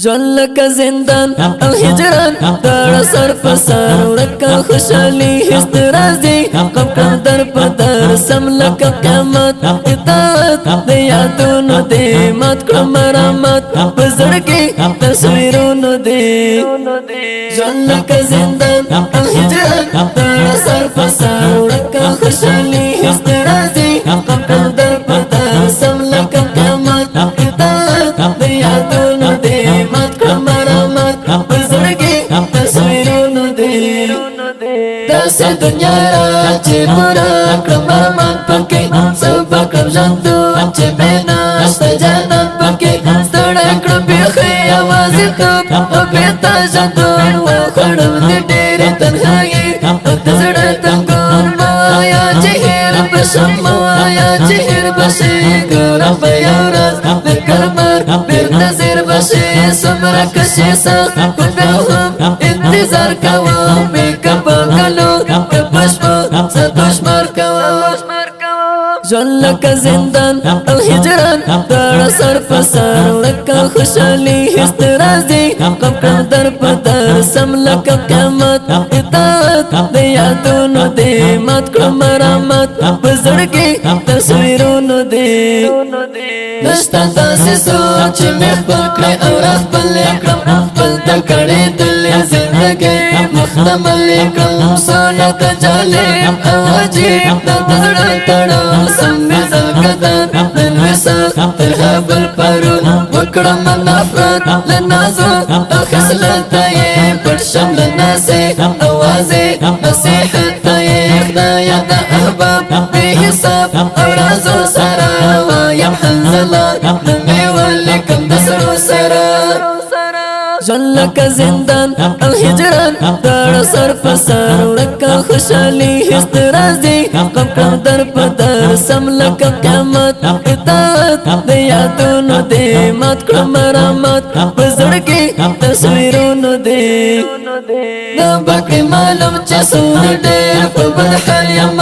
ژوند لکه زندان او هجران داړه سر په سر ورکه خوشحالي هیڅ راځي غم کړم در په در سم لکه قیامت اطاعت د یادونو دې مات کړم مرامت په زړه کې تصویرونو دې ژوند لکه زندان او هجران داړه سر په سر ورکه خوشحالي هیڅ راځي غم کړم در په در سم لکه قیامت اطاعت د یادونو دې داسې دنیا را چې پورا کړم ارمان پکې سبا کړم ژوندو چې بېناشته جانان پکې ستړی کړم بیخي یوازې توب او بېرته ژوندون وخوړم د ډېرې تنهایي د زړه تنګون مه وایه چې هېر به شم مه وایه چې هېر به شي ګورم به یو ورځ د کلمر بېرته زیر به شي څومره که شي سخت خو بیا هم انتظار کوم بیکه په کلو که پشپو ستو شمار کوم ژوند لکه زندان او هجران داړه سر په سر ورکه خوشحالي هیڅ راځي غم کړم در په در سم لکه قیامت اطاعت د یادونو دې مات کړم مرامت په زړه کې تصویرونو دې نشته داسې څوک چې مې خپل کړی او راخپلې کړم خپل د کړېدلې زندګۍ مختملې کړم سوله د جالب او عجیب د زړه تړاو سم مې زلګدان نن مې سخت تر هبل پرون وکړم نفرت له نازو او خصلته یې پټ شم له ناسې اوازې نصیحت ته یې خدایه د احباب بې حساب او رازو سره وایم حنزله نن مې ولیکم د سړو سره ژوند لکه زندان او هجران داړه سر په سر ورکه خوشحالي هیڅ راځي غم کړم در په در سم لکه قیامت اطاعت د یادونو دې مات کړم مرامت په زړه کې تصویرونو دې نه باقي معلوم چې څومره ډېر په بد حال یم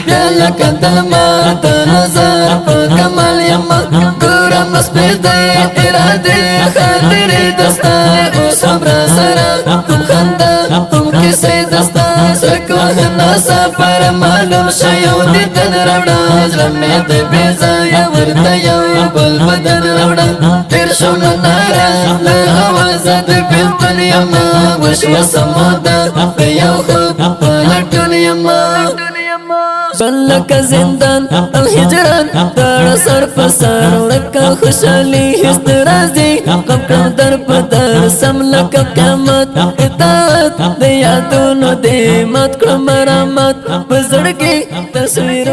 بیا لکه د لمر د نظر په کمال یم ګورم سپېدې ارادې خاطرې دستا اوس هم راسره کوم خندا کوم کیسې دستا سکوه ناسا پر معلوم شیو دیدن راوړه زړه مې د بې ځایه ورته یو بل بدن راوړه تېر شوم ناره له اوازه د بېلتون یمه وشوه سموده د یو خوب په لټون یمه ژوند لکه زندان او هجران داړه سر په سر ورکه خوشحالي هیڅ راځي غم کړم در په در سم لکه قیامت اطاعت د یادونو دې مات کړم مرامت په زړه کې تصویر